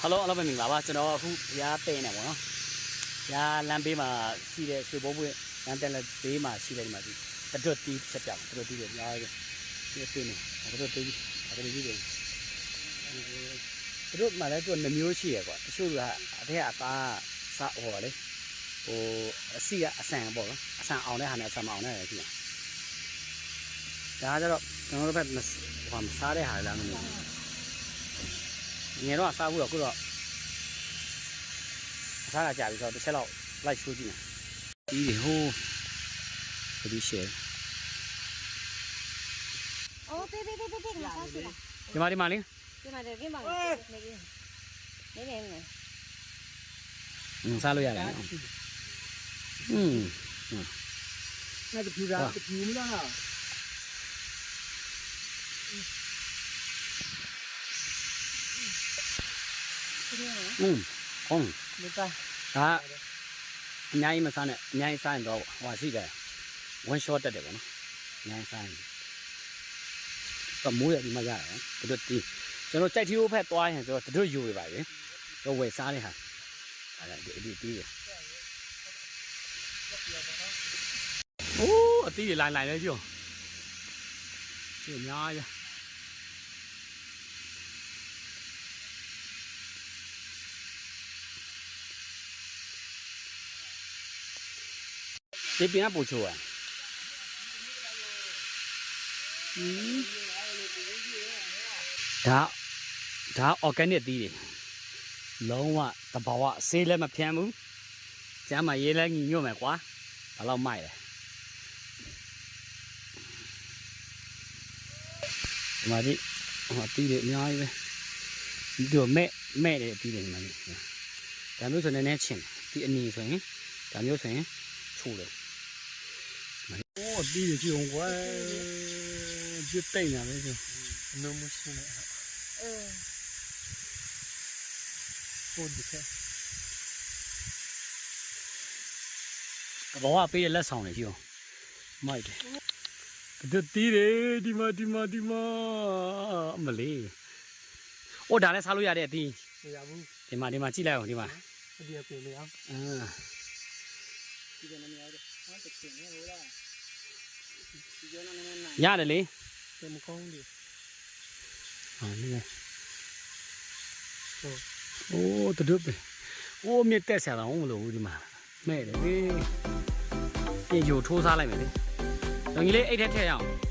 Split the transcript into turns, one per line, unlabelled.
Hello အားလုံးပဲမင်္ဂလာပါကျွန်တော်အခုဘုရားတဲ့နေပေါ့နော်ဘုရားလမ်းဘေးမှာရှိတဲ့ရွှေဘိုးဘွေလမ်းတက်လက်ဘေးမှာရှိတဲ့ဒီမှာဒီတတွတ်တီးချက်ပြတတွတ်တီးတွေများတယ်ဒီအင်းနေတတွတ်တီးဒါကလေးကြီးတွေတတွတ်မှလည်းသူနှမျိုးရှိရကွာတချို့ကအထက်အသားစားဟောလေဟိုအစီကအဆန်ပေါ့နော်အဆန်အောင်တဲ့ဟာနဲ့အဆန်မအောင်တဲ့ဟာရှိတာဒါကြတော့ကျွန်တော်တို့ဘက်ဟိုမစားတဲ့ဟာလားမသိဘူးငယ်တော့စားဘူးတော့ခုတော့စားရကြပြီဆိုတော့တစ်ချက်တော့လိုက်ချိုးကြည့်မယ်ဒီဟိုဒီရှယ်
哦，对，我啥事了？
ဒီမှာလေး
对嘛，对嘛，没。
စားလို့ရတယ်
那个皮啥？皮没了啊？
ဟုတ်
没干。
ဒါအများကြီးမစားနဲ့အများကြီးစားရင်တော့ဟိုရှိတယ် one shot တက်တယ်ပေါ့နော်အများကြီးစားရင်တော့မိုးရဒီမှာရတယ်တတို့တီးကျွန်တော်ကြိုက်ထီးဖို့ဖက်သွားရင်ကျွန်တော်တတို့ယူရပါပြီတော့ဝယ်စားတဲ့ဟာအဲ့ဒါဒီတီးရအိုးအတီးလိုင်းလေးကြည့်ဒီအများကြီးဒီပြင်ကပို့ချိုးอ่ะဒါ organic တီးတွေလုံးဝတဘာဝဆေးလည်းမဖြန်းဘူးကျမ်းမှာရေးလဲညီညွတ်မယ်ကွာဒါတော့မိုက်တယ်ဒီမှာဒီဟိုတီးတွေအများကြီးပဲဒီတော့မဲ့တယ်တီးတယ်ဒီမှာဒါမျိုးဆိုနေနေချင်းဒီအနီဆိုရင်ဒါမျိုးဆိုရင်ချိုးတယ်
哦，地里去红花，就带上来就，那么行了。我的天。
ဘောကပေးတဲ့လက်ဆောင်တွေရှိအောင်မိုက်တယ်တို့တီးတယ်ဒီမှာအမလေး။အိုးဒါလည်းစားလို့ရတဲ့အတီး
没呀不？
ဒီမှာကြည့်လိုက်အောင်ဒီမှာ
这边别没呀。
ဒီကနေ့မရဘူး။ဟာတချင်နေဟိုလား။ဒီကနေ့နဲ့ရတယ်လေ
这么高的。
။ဟာနေ။အိုးတို့ပဲ။အိုးမြက်တက်ဆရာတော့မလို့ဘူးဒီမှာ။မဲ့တယ်လေ။ပြင်ချိုထိုးစားလိုက်မယ်လေ။ညီလေးအိတ်ထက်ထည့်ရအောင်။